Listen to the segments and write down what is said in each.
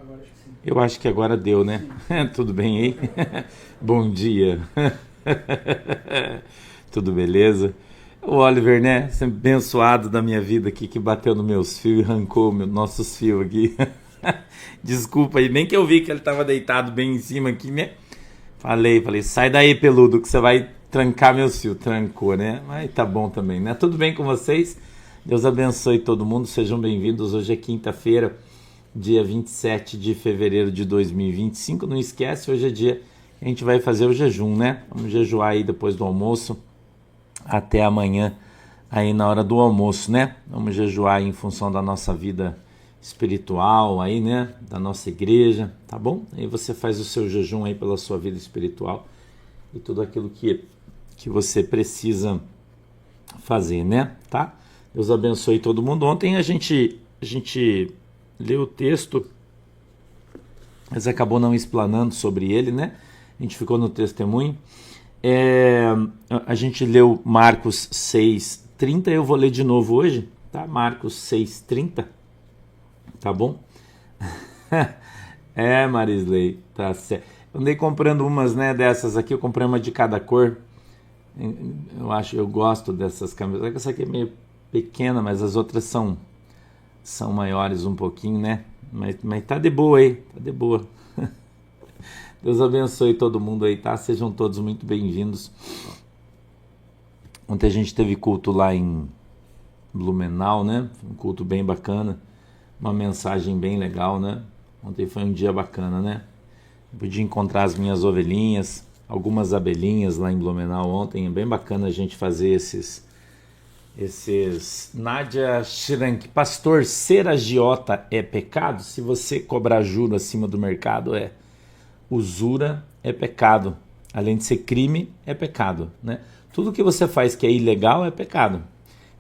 Agora acho que sim. Eu acho que agora deu, né? Tudo bem aí? Bom dia. Tudo beleza? O Oliver, né? Sempre abençoado da minha vida aqui, que bateu nos meus fios e arrancou nossos fios aqui. Desculpa aí, nem que eu vi que ele tava deitado bem em cima aqui, né? Falei, sai daí, peludo, que você vai trancar meus fios. Trancou, né? Mas tá bom também, né? Tudo bem com vocês? Deus abençoe todo mundo, sejam bem-vindos. Hoje é quinta-feira, dia 27 de fevereiro de 2025. Não esquece, hoje é dia que a gente vai fazer o jejum, né? Vamos jejuar aí depois do almoço até amanhã, aí na hora do almoço, né? Vamos jejuar aí em função da nossa vida espiritual aí, né? Da nossa igreja, tá bom? Aí você faz o seu jejum aí pela sua vida espiritual e tudo aquilo que você precisa fazer, né? Tá? Deus abençoe todo mundo. Ontem a gente leu o texto, mas acabou não explanando sobre ele, né? A gente ficou no testemunho. A gente leu Marcos 6:30, eu vou ler de novo hoje, tá? Marcos 6:30, tá bom? Marisley, tá certo. Eu andei comprando umas, né, dessas aqui, eu comprei uma de cada cor. Eu gosto dessas camisas. Essa aqui é meio pequena, mas as outras são maiores um pouquinho, né? Mas tá de boa aí, tá de boa. Deus abençoe todo mundo aí, tá? Sejam todos muito bem-vindos. Ontem a gente teve culto lá em Blumenau, né? Um culto bem bacana, uma mensagem bem legal, né? Ontem foi um dia bacana, né? Eu pude encontrar as minhas ovelhinhas, algumas abelhinhas lá em Blumenau ontem. É bem bacana a gente fazer esses Nádia Schrank, pastor, ser agiota é pecado? Se você cobrar juro acima do mercado, usura é pecado. Além de ser crime, é pecado, né? Tudo que você faz que é ilegal é pecado.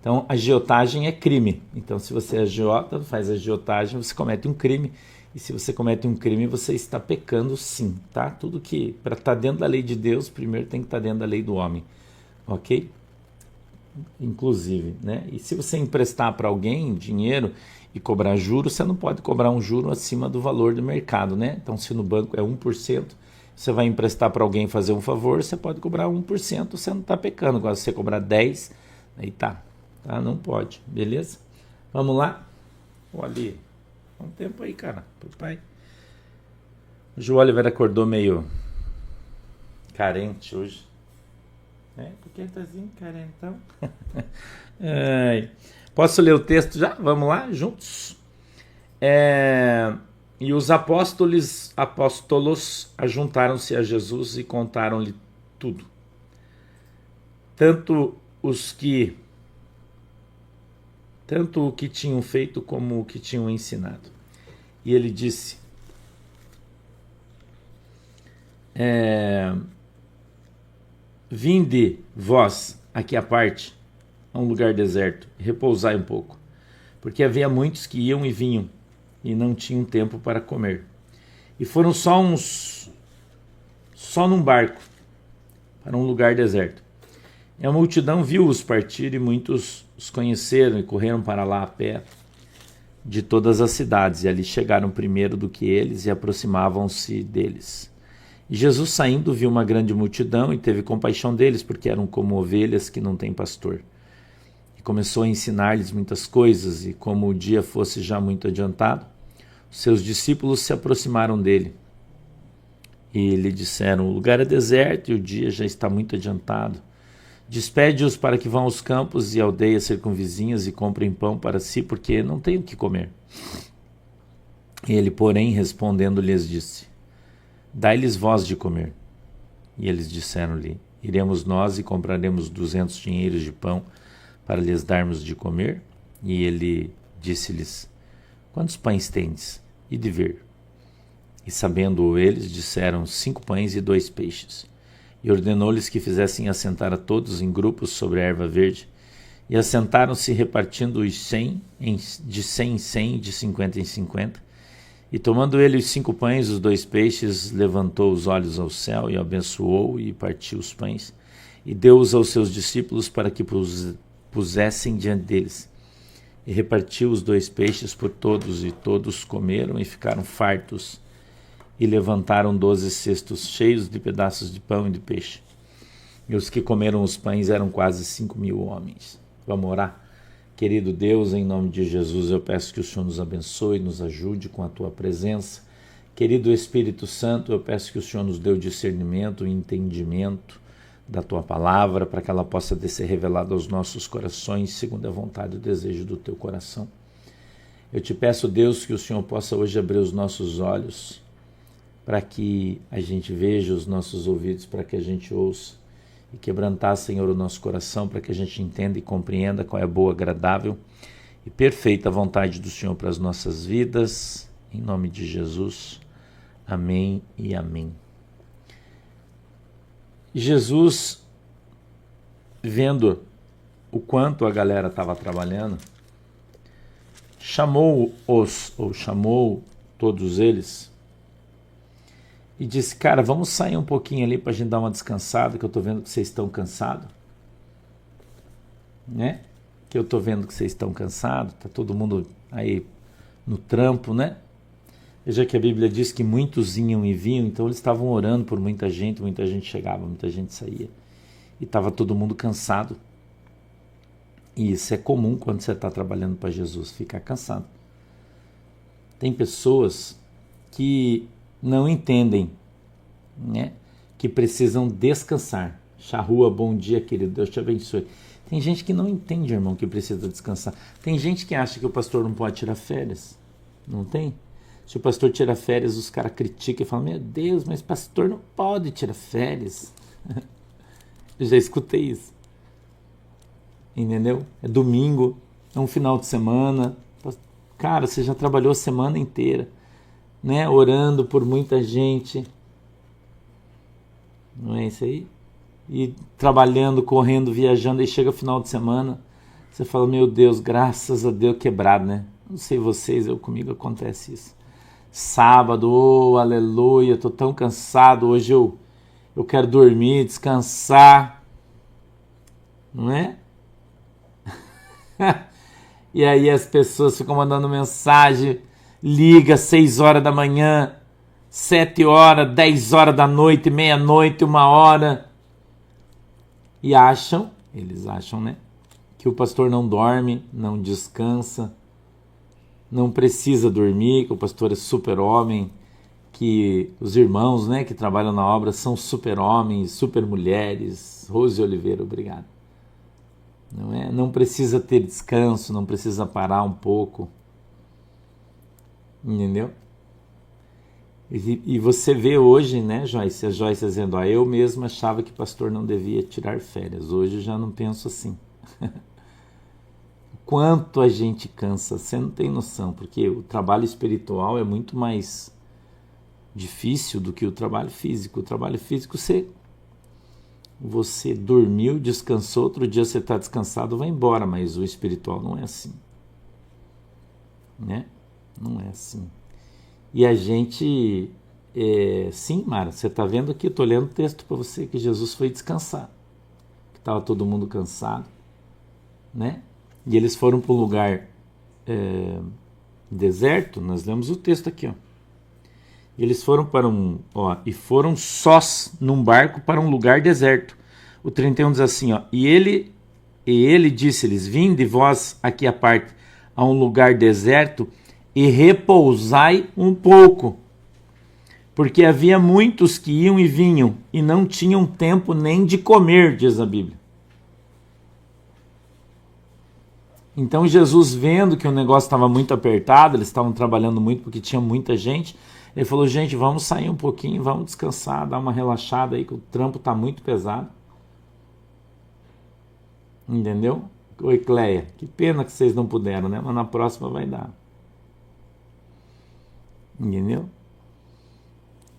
Então, agiotagem é crime. Então, se você é agiota, faz agiotagem, você comete um crime. E se você comete um crime, você está pecando sim, tá? Tudo que, para estar dentro da lei de Deus, primeiro tem que estar dentro da lei do homem, ok? Inclusive, né? E se você emprestar para alguém dinheiro e cobrar juros, você não pode cobrar um juro acima do valor do mercado, né? Então, se no banco é 1%, você vai emprestar para alguém fazer um favor, você pode cobrar 1%, você não está pecando. Agora, se você cobrar 10%, aí tá? Não pode, beleza? Vamos lá? Olha, um tempo aí, cara, papai. Hoje o Oliver acordou meio carente hoje. Porque tá assim, carentão. Posso ler o texto já? Vamos lá, juntos? E os apóstolos ajuntaram-se a Jesus e contaram-lhe tudo. Tanto o que tinham feito como o que tinham ensinado. E ele disse: vinde vós aqui à parte, a um lugar deserto, repousai um pouco, porque havia muitos que iam e vinham, e não tinham tempo para comer. E foram só num barco, para um lugar deserto. E a multidão viu-os partir, e muitos os conheceram e correram para lá a pé de todas as cidades, e ali chegaram primeiro do que eles, e aproximavam-se deles. E Jesus, saindo, viu uma grande multidão e teve compaixão deles, porque eram como ovelhas que não têm pastor. E começou a ensinar-lhes muitas coisas, e como o dia fosse já muito adiantado, os seus discípulos se aproximaram dele. E lhe disseram: o lugar é deserto e o dia já está muito adiantado. Despede-os para que vão aos campos e aldeias circunvizinhas e comprem pão para si, porque não têm o que comer. Ele, porém, respondendo, lhes disse: dai-lhes vós de comer. E eles disseram-lhe: iremos nós e compraremos 200 dinheiros de pão para lhes darmos de comer? E ele disse-lhes: quantos pães tendes? E de ver. E sabendo eles, disseram: 5 pães e 2 peixes. E ordenou-lhes que fizessem assentar a todos em grupos sobre a erva verde. E assentaram-se, repartindo os 100, de 100 em 100, de 50 em 50. E tomando ele os 5 pães e os 2 peixes, levantou os olhos ao céu e abençoou e partiu os pães. E deu-os aos seus discípulos para que pusessem diante deles. e repartiu os 2 peixes por todos, e todos comeram e ficaram fartos, e levantaram 12 cestos cheios de pedaços de pão e de peixe. E os que comeram os pães eram quase 5.000 homens. Vamos orar? Querido Deus, em nome de Jesus, eu peço que o Senhor nos abençoe, nos ajude com a Tua presença. Querido Espírito Santo, eu peço que o Senhor nos dê o discernimento e entendimento da Tua palavra, para que ela possa ser revelada aos nossos corações, segundo a vontade e o desejo do Teu coração. Eu te peço, Deus, que o Senhor possa hoje abrir os nossos olhos, para que a gente veja, os nossos ouvidos, para que a gente ouça, e quebrantar, Senhor, o nosso coração, para que a gente entenda e compreenda qual é a boa, agradável e perfeita vontade do Senhor para as nossas vidas, em nome de Jesus. Amém e amém. Jesus, vendo o quanto a galera estava trabalhando, chamou todos eles e disse: cara, vamos sair um pouquinho ali para a gente dar uma descansada, que eu estou vendo que vocês estão cansados, né? Que eu estou vendo que vocês estão cansados, está todo mundo aí no trampo, né? Veja que a Bíblia diz que muitos iam e vinham, então eles estavam orando por muita gente chegava, muita gente saía, e estava todo mundo cansado. E isso é comum quando você está trabalhando para Jesus, ficar cansado. Tem pessoas que não entendem, né? Que precisam descansar. Charrua, bom dia, querido, Deus te abençoe. Tem gente que não entende, irmão, que precisa descansar. Tem gente que acha que o pastor não pode tirar férias. Não tem? Se o pastor tira férias, os caras criticam e falam: meu Deus, mas pastor não pode tirar férias. Eu já escutei isso. Entendeu? É domingo, é um final de semana. Cara, você já trabalhou a semana inteira, né? Orando por muita gente. Não é isso aí? E trabalhando, correndo, viajando, e chega o final de semana, você fala: meu Deus, graças a Deus, quebrado, né? Não sei vocês, comigo acontece isso. Sábado, oh, aleluia, tô tão cansado, hoje eu quero dormir, descansar, não é? E aí as pessoas ficam mandando mensagem, liga 6 horas da manhã, 7 horas, 10 horas da noite, meia-noite, 1 hora, e eles acham, né, que o pastor não dorme, não descansa, não precisa dormir, que o pastor é super-homem, que os irmãos, né, que trabalham na obra são super-homens, super-mulheres. Rose Oliveira, obrigado. Não é? Não precisa ter descanso, não precisa parar um pouco. Entendeu? E você vê hoje, né, Joyce, a Joyce dizendo: eu mesmo achava que pastor não devia tirar férias. Hoje eu já não penso assim. Quanto a gente cansa, você não tem noção, porque o trabalho espiritual é muito mais difícil do que o trabalho físico. O trabalho físico, você dormiu, descansou, outro dia você está descansado, vai embora, mas o espiritual não é assim, né? Não é assim. E a gente, sim, Mara, você está vendo aqui, eu estou lendo o texto para você, que Jesus foi descansar, que estava todo mundo cansado, né? E eles foram para um lugar deserto. Nós lemos o texto aqui, ó. E eles foram para e foram sós num barco para um lugar deserto. O 31 diz assim, ó: e ele disse-lhes: vinde vós aqui à parte, a um lugar deserto, e repousai um pouco, porque havia muitos que iam e vinham, e não tinham tempo nem de comer, diz a Bíblia. Então Jesus, vendo que o negócio estava muito apertado, eles estavam trabalhando muito porque tinha muita gente, ele falou: gente, vamos sair um pouquinho, vamos descansar, dar uma relaxada aí, que o trampo está muito pesado. Entendeu? Oi, Cleia, que pena que vocês não puderam, né? Mas na próxima vai dar. Entendeu?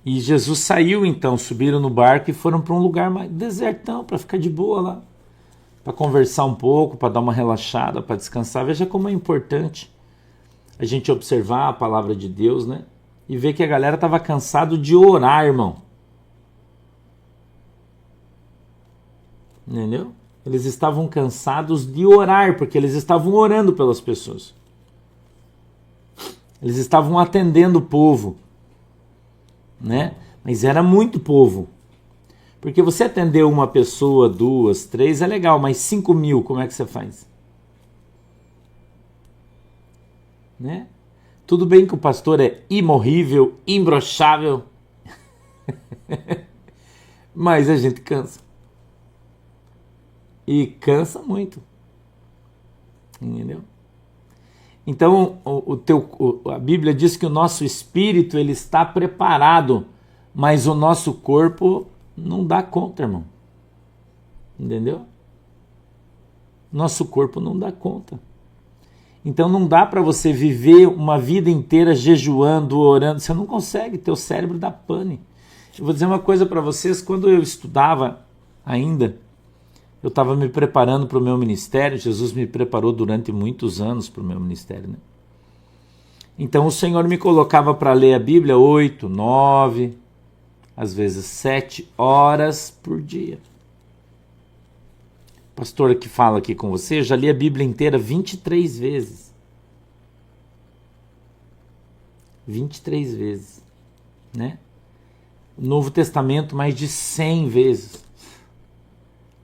E Jesus saiu então, subiram no barco e foram para um lugar mais desertão, para ficar de boa lá, para conversar um pouco, para dar uma relaxada, para descansar. Veja como é importante a gente observar a palavra de Deus, né? E ver que a galera estava cansado de orar, irmão. Entendeu? Eles estavam cansados de orar, porque eles estavam orando pelas pessoas. Eles estavam atendendo o povo, né? Mas era muito povo. Porque você atender uma pessoa, 2, 3 é legal, mas 5.000, como é que você faz? Né? Tudo bem que o pastor é imorrível, imbrochável, mas a gente cansa. E cansa muito. Entendeu? Então, a Bíblia diz que o nosso espírito ele está preparado, mas o nosso corpo não dá conta, irmão. Entendeu? Nosso corpo não dá conta. Então não dá para você viver uma vida inteira jejuando, orando. Você não consegue, teu cérebro dá pane. Eu vou dizer uma coisa para vocês, quando eu estudava ainda, eu estava me preparando para o meu ministério. Jesus me preparou durante muitos anos para o meu ministério, né? Então o Senhor me colocava para ler a Bíblia 8, 9, às vezes 7 horas por dia. O pastor que fala aqui com você, eu já li a Bíblia inteira 23 vezes. 23 vezes, né? O Novo Testamento mais de 100 vezes.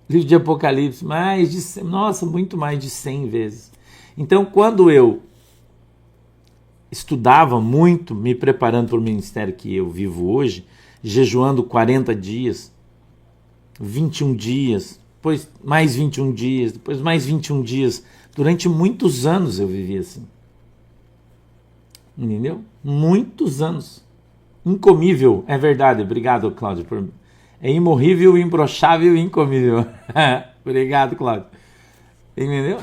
Livro de Apocalipse, mais de 100, nossa, muito mais de 100 vezes. Então, quando eu estudava muito, me preparando para o ministério que eu vivo hoje, jejuando 40 dias, 21 dias, depois mais 21 dias, depois mais 21 dias, durante muitos anos eu vivi assim. Entendeu? Muitos anos. Incomível, é verdade, obrigado, Cláudio, por... É imorrível, imbrochável e incomível. Obrigado, Cláudio. Entendeu?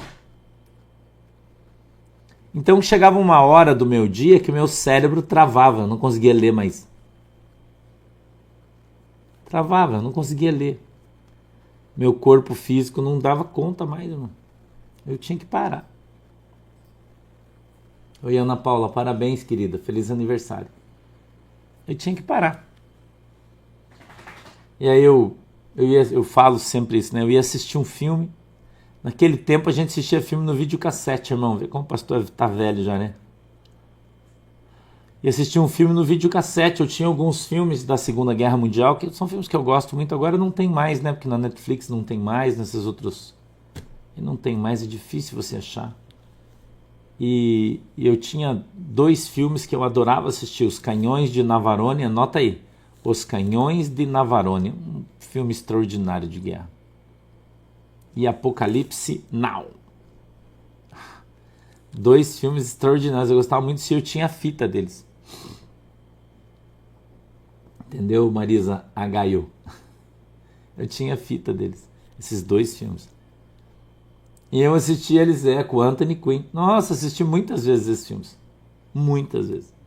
Então chegava uma hora do meu dia que o meu cérebro travava, eu não conseguia ler mais. Travava, eu não conseguia ler. Meu corpo físico não dava conta mais, irmão. Eu tinha que parar. Oi, Ana Paula, parabéns, querida. Feliz aniversário. Eu tinha que parar. E aí eu falo sempre isso, né? Eu ia assistir um filme. Naquele tempo a gente assistia filme no videocassete, irmão. Vê como o pastor tá velho já, né? E assistia um filme no videocassete. Eu tinha alguns filmes da Segunda Guerra Mundial, que são filmes que eu gosto muito. Agora não tem mais, né? Porque na Netflix não tem mais, nesses outros... E não tem mais, é difícil você achar. E eu tinha 2 filmes que eu adorava assistir. Os Canhões de Navarone, anota aí. Os Canhões de Navarone, um filme extraordinário de guerra. E Apocalipse Now. 2 filmes extraordinários, eu gostava muito se eu tinha a fita deles. Entendeu, Marisa H.U.? Eu tinha a fita deles, esses 2 filmes. E eu assisti eles com o Anthony Quinn. Nossa, assisti muitas vezes esses filmes. Muitas vezes.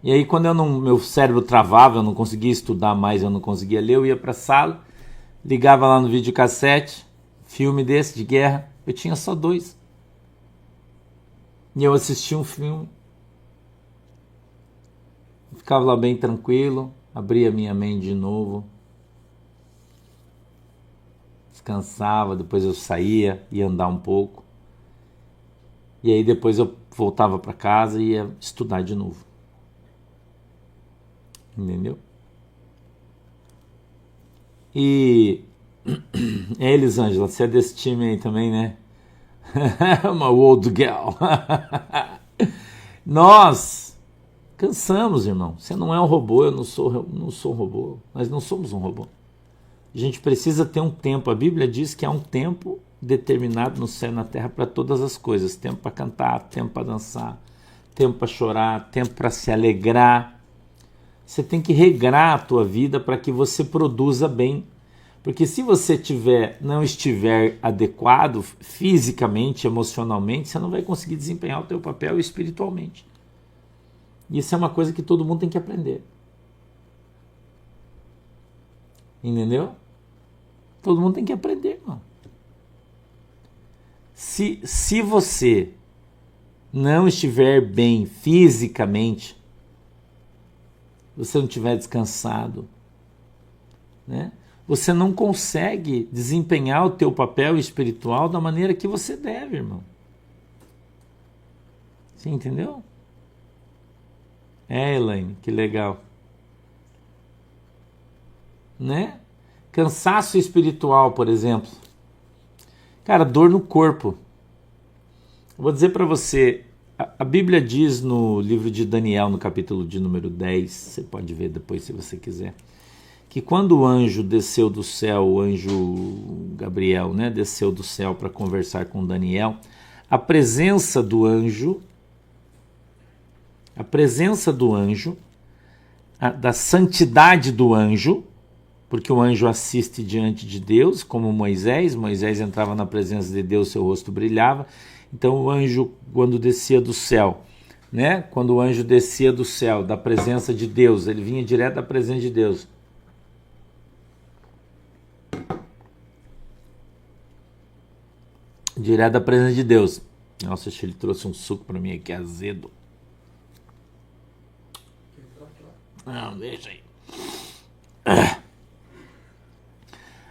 E aí quando meu cérebro travava, eu não conseguia estudar mais, eu não conseguia ler, eu ia para a sala, ligava lá no videocassete, filme desse de guerra, eu tinha só 2. E eu assistia um filme, ficava lá bem tranquilo, abria minha mente de novo, descansava, depois eu saía, ia andar um pouco, e aí depois eu voltava para casa e ia estudar de novo. Entendeu? E Elisângela, você é desse time aí também, né? Uma old girl. Nós cansamos, irmão. Você não é um robô, eu não sou um robô. Nós não somos um robô. A gente precisa ter um tempo. A Bíblia diz que há um tempo determinado no céu e na terra para todas as coisas. Tempo para cantar, tempo para dançar, tempo para chorar, tempo para se alegrar. Você tem que regrar a tua vida para que você produza bem. Porque se você não estiver adequado fisicamente, emocionalmente, você não vai conseguir desempenhar o teu papel espiritualmente. E isso é uma coisa que todo mundo tem que aprender. Entendeu? Todo mundo tem que aprender, irmão. Se você não estiver bem fisicamente, você não estiver descansado, né? você não consegue desempenhar o teu papel espiritual da maneira que você deve, irmão. Você entendeu? Elaine, que legal. Né? Cansaço espiritual, por exemplo. Cara, dor no corpo. Eu vou dizer para você, a Bíblia diz no livro de Daniel, no capítulo de número 10, você pode ver depois se você quiser, que quando o anjo desceu do céu, o anjo Gabriel, né, desceu do céu para conversar com Daniel, a presença do anjo, da santidade do anjo, porque o anjo assiste diante de Deus, como Moisés entrava na presença de Deus, seu rosto brilhava. Então o anjo, quando descia do céu, né? Quando o anjo descia do céu, da presença de Deus, ele vinha direto da presença de Deus. Direto da presença de Deus. Nossa, ele trouxe um suco para mim aqui, azedo. Não, deixa aí.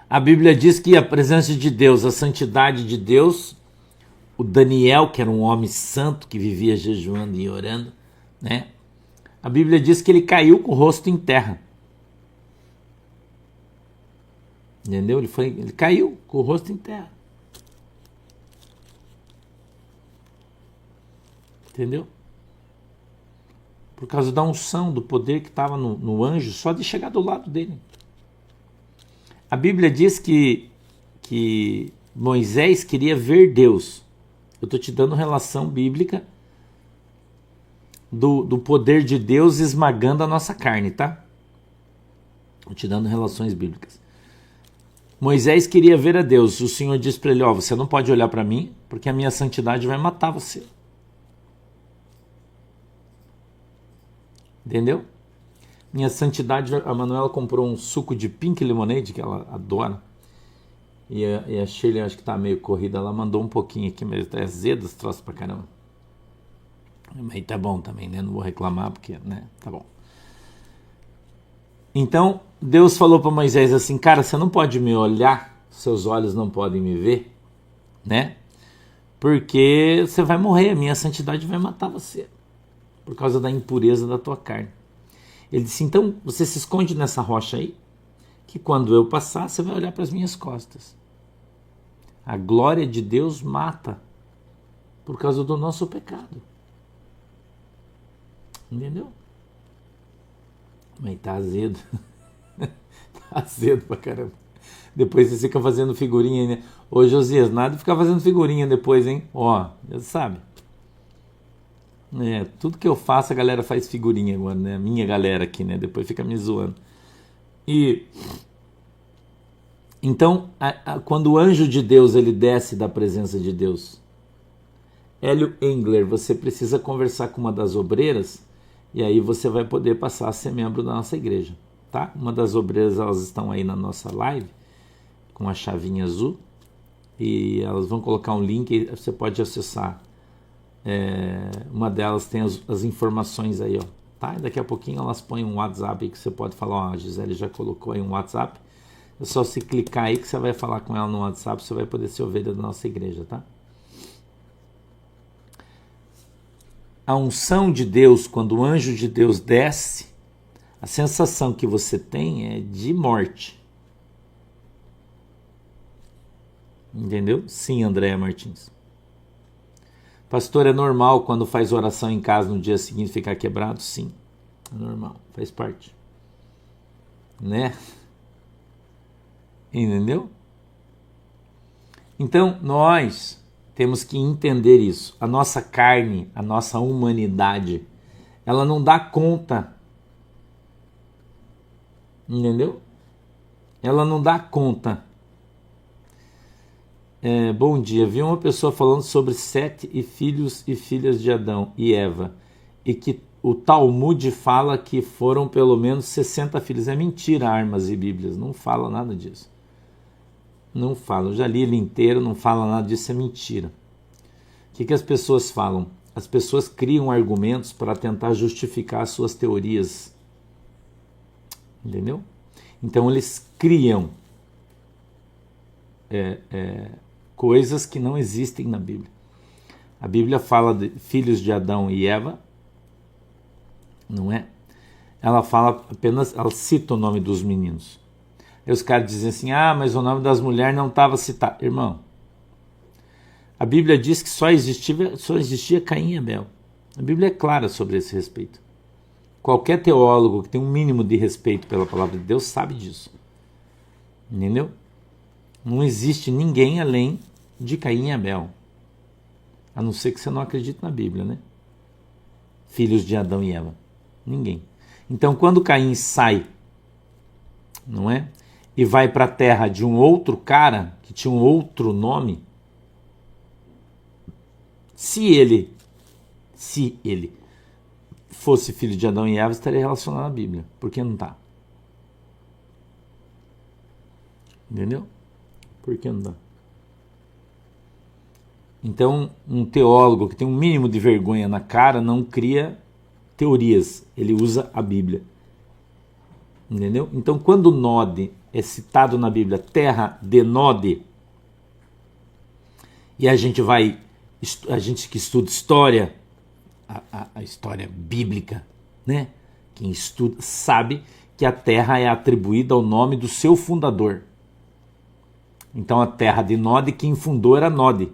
A Bíblia diz que a presença de Deus, a santidade de Deus, o Daniel, que era um homem santo, que vivia jejuando e orando, né? A Bíblia diz que ele caiu com o rosto em terra. Entendeu? Ele caiu com o rosto em terra. Entendeu? Por causa da unção, do poder que estava no anjo, só de chegar do lado dele. A Bíblia diz que Moisés queria ver Deus. Eu estou te dando relação bíblica do poder de Deus esmagando a nossa carne, tá? Estou te dando relações bíblicas. Moisés queria ver a Deus. O Senhor disse para ele, você não pode olhar para mim, porque a minha santidade vai matar você. Entendeu? Minha santidade, a Manuela comprou um suco de pink lemonade, que ela adora. E a Shirley, acho que tá meio corrida, ela mandou um pouquinho aqui, mas tá azedo esse troço pra caramba. Mas tá bom também, né? Não vou reclamar, porque, né? Tá bom. Então, Deus falou para Moisés assim, cara, você não pode me olhar, seus olhos não podem me ver, né? Porque você vai morrer, a minha santidade vai matar você, por causa da impureza da tua carne. Ele disse, então você se esconde nessa rocha aí, que quando eu passar, você vai olhar para as minhas costas. A glória de Deus mata por causa do nosso pecado. Entendeu? Mas tá azedo. Tá azedo pra caramba. Depois você fica fazendo figurinha, né? Ô Josias, nada de ficar fazendo figurinha depois, hein? Ó, já sabe. Tudo que eu faço a galera faz figurinha agora, né? Minha galera aqui, né? Depois fica me zoando. E então, quando o anjo de Deus ele desce da presença de Deus, Hélio Engler, você precisa conversar com uma das obreiras e aí você vai poder passar a ser membro da nossa igreja, tá? Uma das obreiras, elas estão aí na nossa live com a chavinha azul e elas vão colocar um link e você pode acessar. Uma delas tem as informações aí, ó, tá? E daqui a pouquinho elas põem um WhatsApp aí que você pode falar, a Gisele já colocou aí um WhatsApp, é só se clicar aí que você vai falar com ela no WhatsApp, você vai poder ser ovelha da nossa igreja, tá? A unção de Deus, quando o anjo de Deus desce, a sensação que você tem é de morte. Entendeu? Sim, Andréa Martins. Pastor, é normal quando faz oração em casa no dia seguinte ficar quebrado? Sim, é normal, faz parte. Né? Entendeu? Então, nós temos que entender isso. A nossa carne, a nossa humanidade, ela não dá conta. Entendeu? Ela não dá conta. Bom dia, vi uma pessoa falando sobre Sete e filhos e filhas de Adão e Eva, e que o Talmud fala que foram pelo menos 60 filhos. É mentira, Armas e Bíblias, não fala nada disso. Não fala, eu já li ele inteiro, não fala nada disso, é mentira. O que as pessoas falam? As pessoas criam argumentos para tentar justificar as suas teorias. Entendeu? Então eles criam coisas que não existem na Bíblia. A Bíblia fala de filhos de Adão e Eva, não é? Ela fala apenas, ela cita o nome dos meninos. Aí os caras dizem assim, mas o nome das mulheres não estava citado. Irmão, a Bíblia diz que só existia Caim e Abel. A Bíblia é clara sobre esse respeito. Qualquer teólogo que tem um mínimo de respeito pela palavra de Deus sabe disso. Entendeu? Não existe ninguém além de Caim e Abel. A não ser que você não acredite na Bíblia, né? Filhos de Adão e Eva. Ninguém. Então, quando Caim sai, não é? E vai para a terra de um outro cara, que tinha um outro nome, se ele fosse filho de Adão e Eva, estaria relacionado à Bíblia. Por que não está? Entendeu? Por que não está? Então, um teólogo que tem um mínimo de vergonha na cara não cria teorias, ele usa a Bíblia. Entendeu? Então, quando Nod é citado na Bíblia, terra de Nod, e a gente que estuda história, a história bíblica, né? Quem estuda sabe que a terra é atribuída ao nome do seu fundador. Então, a terra de Nod, quem fundou era Nod.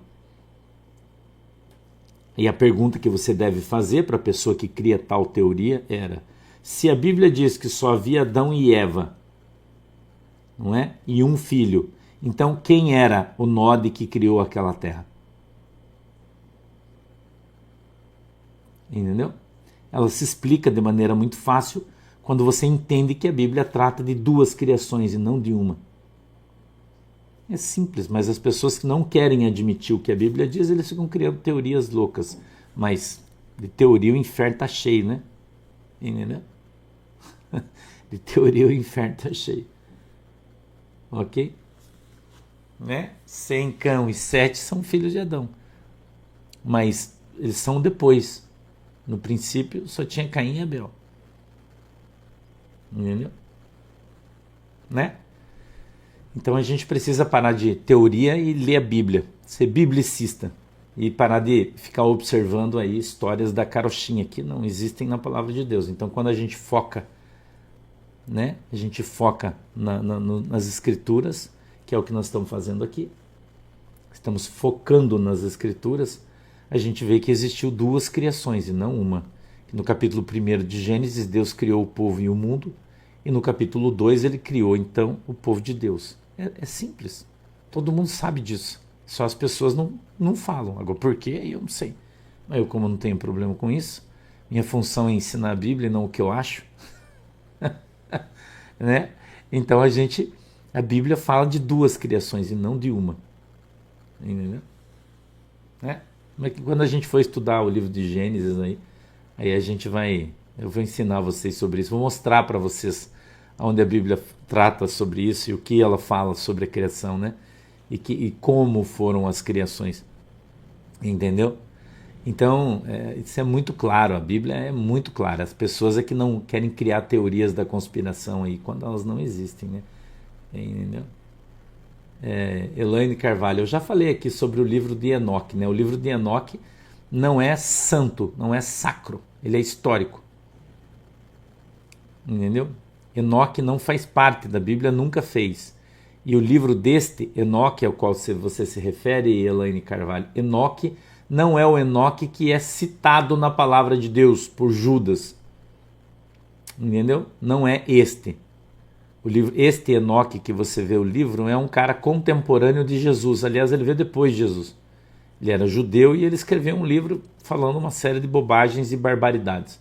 E a pergunta que você deve fazer para a pessoa que cria tal teoria era: se a Bíblia diz que só havia Adão e Eva, não é? E um filho, então quem era o Nod que criou aquela terra? Entendeu? Ela se explica de maneira muito fácil quando você entende que a Bíblia trata de duas criações e não de uma. É simples, mas as pessoas que não querem admitir o que a Bíblia diz, eles ficam criando teorias loucas. Mas de teoria o inferno está cheio, né? Entendeu? De teoria o inferno está cheio. Ok? Né? 100 Cão e 7 são filhos de Adão. Mas eles são depois. No princípio só tinha Caim e Abel. Entendeu? Né? Então a gente precisa parar de teoria e ler a Bíblia, ser biblicista e parar de ficar observando aí histórias da carochinha que não existem na palavra de Deus. Então quando a gente foca, né, a gente foca nas escrituras, que é o que nós estamos fazendo aqui, estamos focando nas escrituras, a gente vê que existiu duas criações e não uma. No capítulo 1 de Gênesis, Deus criou o povo e o mundo, e no capítulo 2 ele criou então o povo de Deus. É simples. Todo mundo sabe disso. Só as pessoas não falam. Agora, por quê? Eu não sei. Mas eu, como não tenho problema com isso, minha função é ensinar a Bíblia e não o que eu acho. Né? Então a Bíblia fala de duas criações e não de uma. Entendeu? Né? Mas quando a gente for estudar o livro de Gênesis, aí a gente eu vou ensinar vocês sobre isso, vou mostrar para vocês onde a Bíblia trata sobre isso e o que ela fala sobre a criação, né? E como foram as criações, entendeu? Então, isso é muito claro, a Bíblia é muito clara. As pessoas é que não querem criar teorias da conspiração aí, quando elas não existem, né? Entendeu? Elaine Carvalho, eu já falei aqui sobre o livro de Enoque, né? O livro de Enoque não é santo, não é sacro, ele é histórico. Entendeu? Enoque não faz parte da Bíblia, nunca fez. E o livro deste Enoque, ao qual você se refere, Elaine Carvalho, Enoque não é o Enoque que é citado na palavra de Deus por Judas. Entendeu? Não é este. Este Enoque que você vê o livro é um cara contemporâneo de Jesus. Aliás, ele veio depois de Jesus. Ele era judeu e ele escreveu um livro falando uma série de bobagens e barbaridades.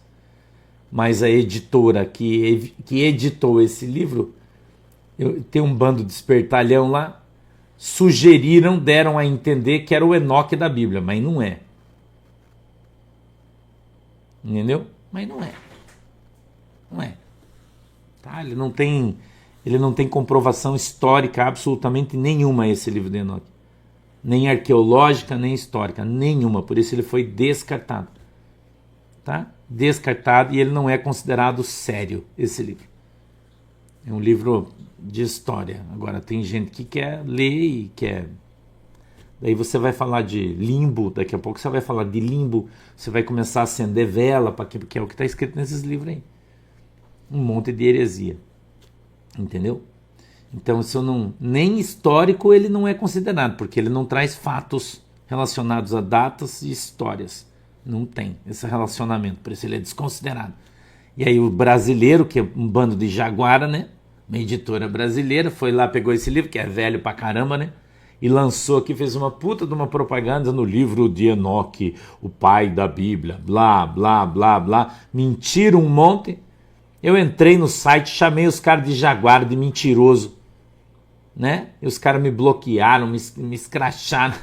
Mas a editora que editou esse livro, tem um bando de espertalhão lá, deram a entender que era o Enoque da Bíblia, mas não é. Entendeu? Mas não é. Não é. Tá? Ele não tem comprovação histórica absolutamente nenhuma, esse livro de Enoque. Nem arqueológica, nem histórica, nenhuma. Por isso ele foi descartado. Tá? Descartado, e ele não é considerado sério, esse livro. É um livro de história. Agora, tem gente que quer ler e quer... Daí você vai falar de limbo, daqui a pouco você vai falar de limbo, você vai começar a acender vela, porque é o que está escrito nesses livros aí. Um monte de heresia. Entendeu? Então, isso não, nem histórico ele não é considerado, porque ele não traz fatos relacionados a datas e histórias. Não tem esse relacionamento, por isso ele é desconsiderado. E aí o brasileiro, que é um bando de jaguara, né? Uma editora brasileira, foi lá, pegou esse livro, que é velho pra caramba, né? E lançou aqui, fez uma puta de uma propaganda no livro de Enoque, o pai da Bíblia, blá, blá, blá, blá. Mentira um monte. Eu entrei no site, chamei os caras de jaguar, de mentiroso, né? E os caras me bloquearam, me escracharam,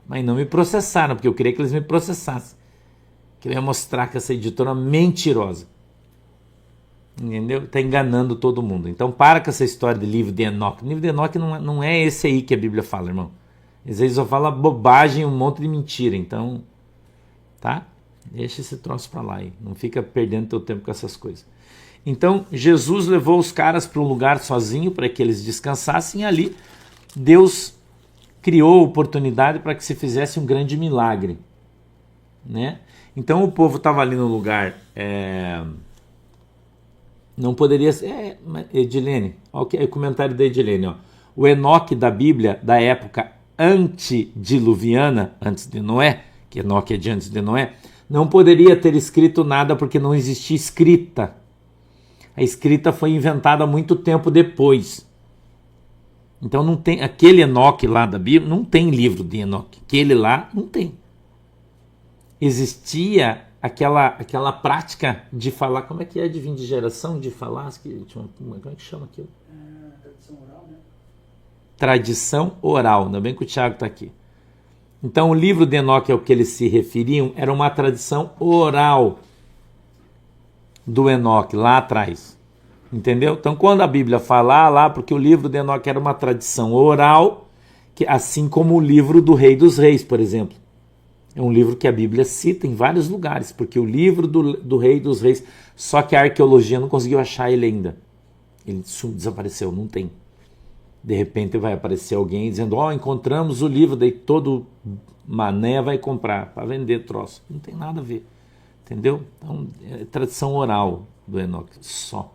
mas não me processaram, porque eu queria que eles me processassem. Queria mostrar que essa editora é mentirosa. Entendeu? Está enganando todo mundo. Então para com essa história de livro de Enoque. O livro de Enoque não é esse aí que a Bíblia fala, irmão. Às vezes só fala bobagem, um monte de mentira. Então, tá? Deixa esse troço para lá aí. Não fica perdendo teu tempo com essas coisas. Então, Jesus levou os caras para um lugar sozinho para que eles descansassem. E ali, Deus criou oportunidade para que se fizesse um grande milagre, né? Então, o povo estava ali no lugar... Não poderia ser... Edilene, olha o comentário da Edilene. Ó. O Enoque da Bíblia, da época antediluviana, antes de Noé, que Enoque é de antes de Noé, não poderia ter escrito nada porque não existia escrita. A escrita foi inventada muito tempo depois. Então não tem aquele Enoque lá da Bíblia, não tem livro de Enoque. Aquele lá não tem. Existia aquela prática de falar, como é que é de vir de geração, de falar, como é que chama aquilo? Tradição oral, né? Tradição oral, ainda bem que o Tiago está aqui. Então o livro de Enoque ao que eles se referiam era uma tradição oral do Enoque, lá atrás. Entendeu? Então quando a Bíblia fala lá, porque o livro de Enoque era uma tradição oral, que, assim como o livro do Rei dos Reis, por exemplo. É um livro que a Bíblia cita em vários lugares, porque o livro do Rei dos Reis, só que a arqueologia não conseguiu achar ele ainda. Ele desapareceu, não tem. De repente vai aparecer alguém dizendo, encontramos o livro, daí todo mané vai comprar para vender troço. Não tem nada a ver, entendeu? Então, é tradição oral do Enoque, só.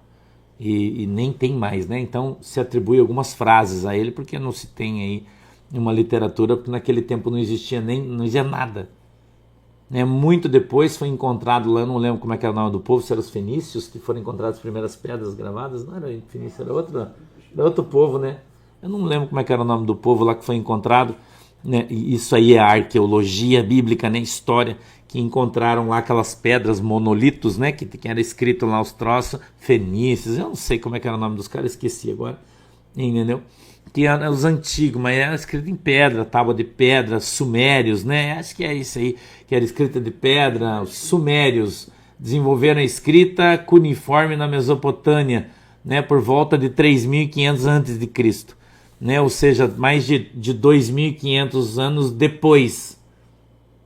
E nem tem mais, né? Então se atribui algumas frases a ele, porque não se tem aí uma literatura, porque naquele tempo não existia nada. Né? Muito depois foi encontrado lá, não lembro como é que era o nome do povo, se eram os fenícios, que foram encontradas as primeiras pedras gravadas, não era fenício, era outro povo, né? Eu não lembro como é que era o nome do povo lá que foi encontrado, né? E isso aí é a arqueologia bíblica, né? História, que encontraram lá aquelas pedras, monolitos, né? Que era escrito lá os troços, fenícios, eu não sei como é que era o nome dos caras, esqueci agora, entendeu? Que eram os antigos, mas era escrito em pedra, tábua de pedra, sumérios, né? Acho que é isso aí, que era escrita de pedra. Os sumérios desenvolveram a escrita cuneiforme na Mesopotâmia, né? Por volta de 3.500 a.C., né? Ou seja, mais de 2.500 anos depois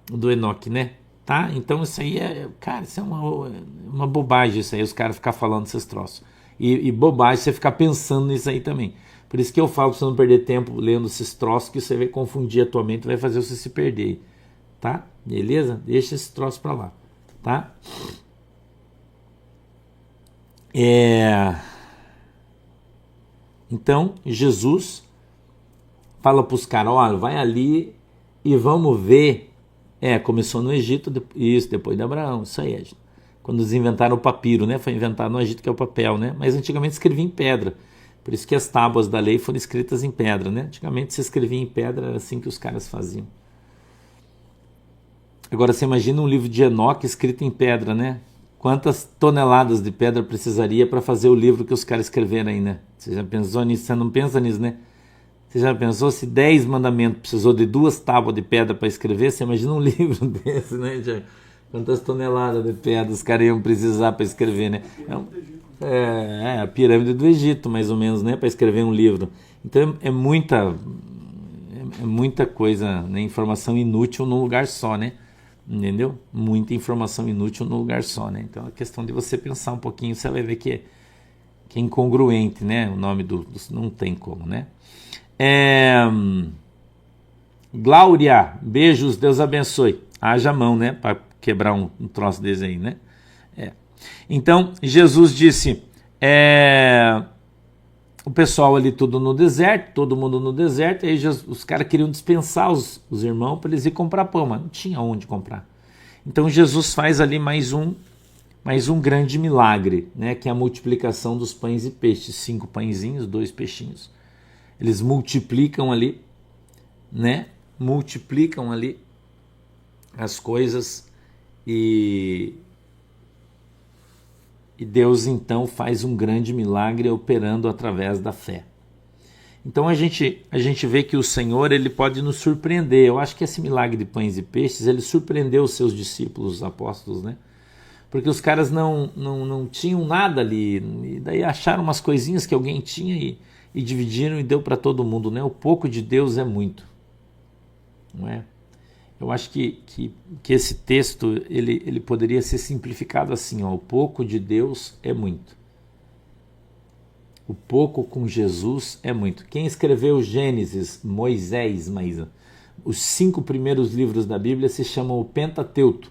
do Enoque, né? Tá? Então isso aí isso é uma bobagem, isso aí, os caras ficar falando esses troços. E bobagem você ficar pensando nisso aí também. Por isso que eu falo para você não perder tempo lendo esses troços, que você vai confundir a tua mente, vai fazer você se perder, tá? Beleza? Deixa esse troço para lá, tá? Então, Jesus fala para os caras, olha, vai ali e vamos ver. Começou no Egito, isso, depois de Abraão, isso aí. Quando eles inventaram o papiro, né? Foi inventado no Egito, que é o papel, né? Mas antigamente escrevia em pedra. Por isso que as tábuas da lei foram escritas em pedra, né? Antigamente se escrevia em pedra, era assim que os caras faziam. Agora você imagina um livro de Enoque escrito em pedra, né? Quantas toneladas de pedra precisaria para fazer o livro que os caras escreveram aí, né? Você já pensou nisso? Você não pensa nisso, né? Você já pensou se 10 mandamentos precisou de 2 tábuas de pedra para escrever? Você imagina um livro desse, né? Quantas toneladas de pedra os caras iam precisar para escrever, né? A pirâmide do Egito, mais ou menos, né? Para escrever um livro. Então é muita coisa, né? Informação inútil num lugar só, né? Entendeu? Muita informação inútil num lugar só, né? Então é questão de você pensar um pouquinho, você vai ver que que é incongruente, né? O nome não tem como, né? Glória, beijos, Deus abençoe. Haja mão, né? Para quebrar um troço desse aí, né? Então, Jesus disse, o pessoal ali tudo no deserto, todo mundo no deserto, e aí os caras queriam dispensar os irmãos para eles ir comprar pão, mas não tinha onde comprar. Então Jesus faz ali mais um grande milagre, né? Que é a multiplicação dos pães e peixes, 5 pãezinhos, 2 peixinhos. Eles multiplicam ali, né? Multiplicam ali as coisas e Deus então faz um grande milagre operando através da fé. Então a gente vê que o Senhor ele pode nos surpreender. Eu acho que esse milagre de pães e peixes ele surpreendeu os seus discípulos, os apóstolos, né? Porque os caras não tinham nada ali, e daí acharam umas coisinhas que alguém tinha e dividiram e deu para todo mundo, né? O pouco de Deus é muito, não é? Eu acho que esse texto ele poderia ser simplificado assim, ó, o pouco de Deus é muito. O pouco com Jesus é muito. Quem escreveu Gênesis, Moisés, Maísa, os 5 primeiros livros da Bíblia se chamam o Pentateuco,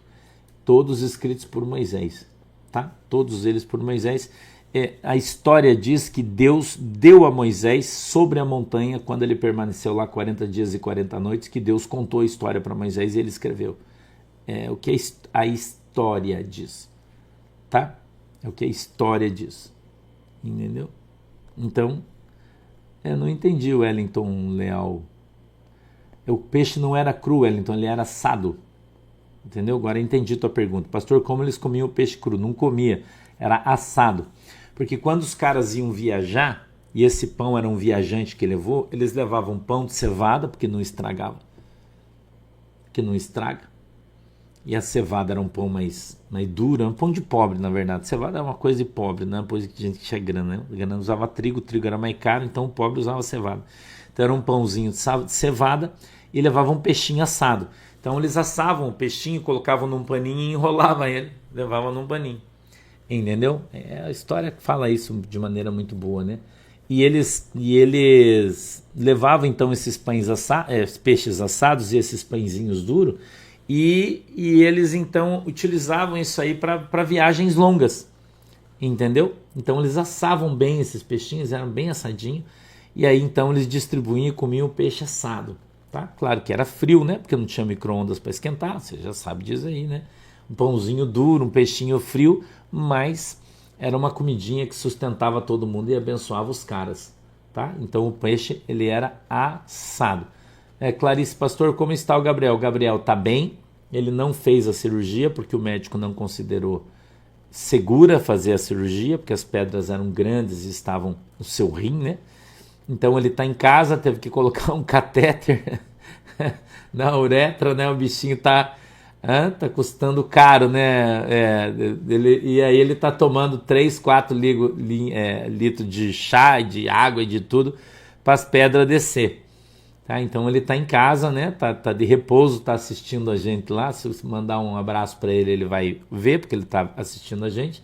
todos escritos por Moisés, tá? Todos eles por Moisés. A história diz que Deus deu a Moisés sobre a montanha, quando ele permaneceu lá 40 dias e 40 noites, que Deus contou a história para Moisés e ele escreveu. O que a história diz, tá? É o que a história diz, entendeu? Então, eu não entendi o Wellington Leal. O peixe não era cru, Wellington, ele era assado. Entendeu? Agora eu entendi tua pergunta. Pastor, como eles comiam o peixe cru? Não comia, era assado. Porque quando os caras iam viajar, e esse pão era um viajante que levou, eles levavam pão de cevada, porque não estragava. Que não estraga. E a cevada era um pão mais duro, um pão de pobre, na verdade. Cevada é uma coisa de pobre, não é uma coisa de gente que tinha grana, né? A grana usava trigo, o trigo era mais caro, então o pobre usava cevada. Então era um pãozinho de cevada e levava um peixinho assado. Então eles assavam o peixinho, colocavam num paninho e enrolavam ele, levavam num paninho. Entendeu? A história fala isso de maneira muito boa, né? E eles levavam então esses peixes assados e esses pãezinhos duros, e eles então utilizavam isso aí para viagens longas, entendeu? Então eles assavam bem esses peixinhos, eram bem assadinhos, e aí então eles distribuíam e comiam o peixe assado, tá? Claro que era frio, né? Porque não tinha micro-ondas para esquentar, você já sabe disso aí, né? Um pãozinho duro, um peixinho frio, mas era uma comidinha que sustentava todo mundo e abençoava os caras, tá? Então o peixe ele era assado. Clarice, pastor, como está o Gabriel? O Gabriel está bem, ele não fez a cirurgia porque o médico não considerou segura fazer a cirurgia, porque as pedras eram grandes e estavam no seu rim, né? Então ele está em casa, teve que colocar um catéter na uretra, né? O bichinho tá custando caro, né? E aí ele tá tomando 3, 4 litros de chá, de água e de tudo para as pedras descer. Tá? Então ele tá em casa, né? Tá de repouso, tá assistindo a gente lá. Se você mandar um abraço para ele, ele vai ver, porque ele tá assistindo a gente,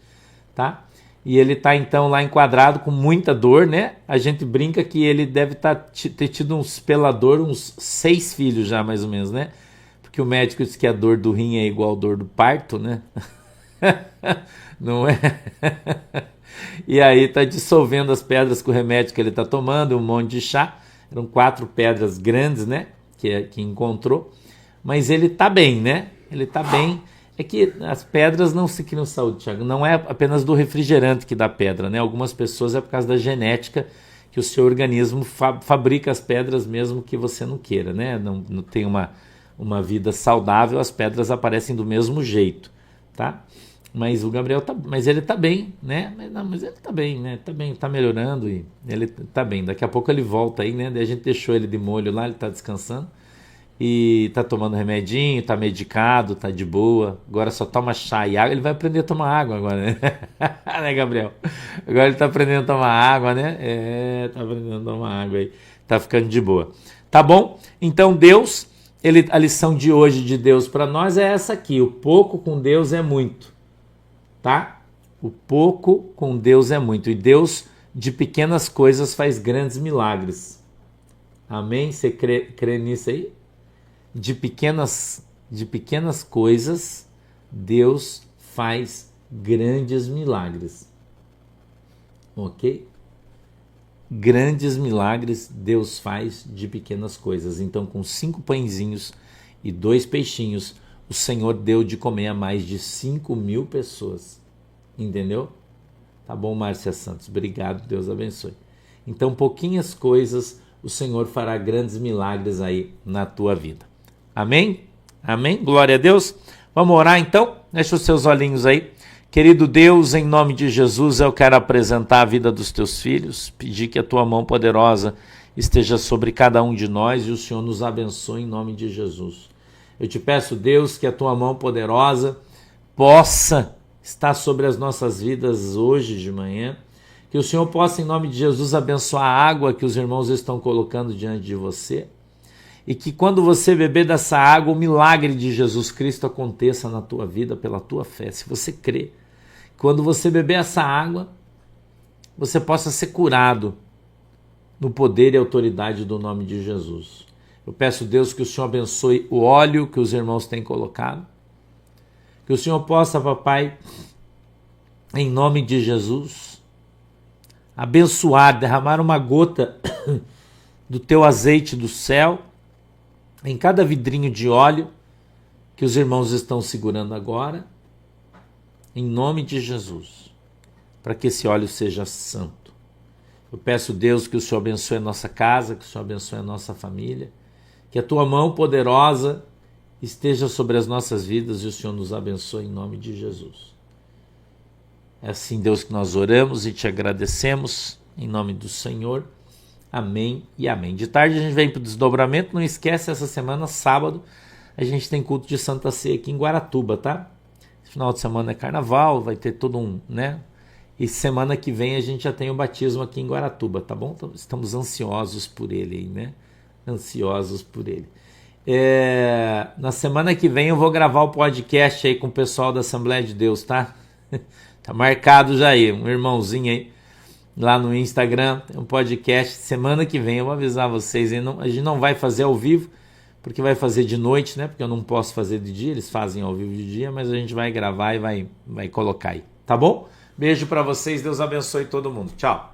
tá? E ele tá então lá enquadrado com muita dor, né? A gente brinca que ele deve ter tido uns pelador, uns 6 filhos já, mais ou menos, né? Porque o médico disse que a dor do rim é igual a dor do parto, né? Não é? E aí tá dissolvendo as pedras com o remédio que ele tá tomando, um monte de chá. Eram 4 pedras grandes, né? Que encontrou. Mas ele tá bem, né? Ele tá bem. É que as pedras não se criam saúde, Thiago. Não é apenas do refrigerante que dá pedra, né? Algumas pessoas é por causa da genética que o seu organismo fabrica as pedras mesmo que você não queira, né? Não tem uma vida saudável, as pedras aparecem do mesmo jeito, tá? Mas o Gabriel mas ele tá bem, né? Mas ele tá bem, né? Tá bem, tá melhorando e ele tá bem. Daqui a pouco ele volta aí, né? Daí a gente deixou ele de molho lá, ele tá descansando e tá tomando remedinho, tá medicado, tá de boa. Agora só toma chá e água. Ele vai aprender a tomar água agora, né? Né, Gabriel? Agora ele tá aprendendo a tomar água, né? Tá aprendendo a tomar água aí. Tá ficando de boa. Tá bom? Então Deus, a lição de hoje de Deus para nós é essa aqui. O pouco com Deus é muito. Tá? O pouco com Deus é muito. E Deus, de pequenas coisas, faz grandes milagres. Amém? Você crê nisso aí? De pequenas coisas, Deus faz grandes milagres. Ok? Grandes milagres Deus faz de pequenas coisas. Então, com 5 pãezinhos e 2 peixinhos, o Senhor deu de comer a mais de 5.000 pessoas. Entendeu? Tá bom, Márcia Santos. Obrigado, Deus abençoe. Então, pouquinhas coisas, o Senhor fará grandes milagres aí na tua vida. Amém? Amém? Glória a Deus. Vamos orar então? Deixa os seus olhinhos aí. Querido Deus, em nome de Jesus, eu quero apresentar a vida dos teus filhos, pedir que a tua mão poderosa esteja sobre cada um de nós e o Senhor nos abençoe em nome de Jesus. Eu te peço, Deus, que a tua mão poderosa possa estar sobre as nossas vidas hoje de manhã, que o Senhor possa, em nome de Jesus, abençoar a água que os irmãos estão colocando diante de você, e que quando você beber dessa água, o milagre de Jesus Cristo aconteça na tua vida pela tua fé. Se você crê, quando você beber essa água, você possa ser curado no poder e autoridade do nome de Jesus. Eu peço, Deus, que o Senhor abençoe o óleo que os irmãos têm colocado, que o Senhor possa, papai, em nome de Jesus, abençoar, derramar uma gota do teu azeite do céu em cada vidrinho de óleo que os irmãos estão segurando agora, em nome de Jesus, para que esse óleo seja santo. Eu peço, Deus, que o Senhor abençoe a nossa casa, que o Senhor abençoe a nossa família, que a tua mão poderosa esteja sobre as nossas vidas e o Senhor nos abençoe em nome de Jesus. É assim, Deus, que nós oramos e te agradecemos em nome do Senhor. Amém e amém. De tarde a gente vem para o desdobramento. Não esquece, essa semana, sábado, a gente tem culto de Santa Ceia aqui em Guaratuba, tá? Esse final de semana é carnaval, vai ter todo um, né? E semana que vem a gente já tem o batismo aqui em Guaratuba, tá bom? Então, estamos ansiosos por ele aí, né? Ansiosos por ele. Na semana que vem eu vou gravar o podcast aí com o pessoal da Assembleia de Deus, tá? Tá marcado já aí, um irmãozinho aí lá no Instagram, tem um podcast. Semana que vem eu vou avisar vocês, a gente não vai fazer ao vivo, porque vai fazer de noite, né? Porque eu não posso fazer de dia, eles fazem ao vivo de dia, mas a gente vai gravar e vai colocar aí, tá bom? Beijo pra vocês, Deus abençoe todo mundo. Tchau.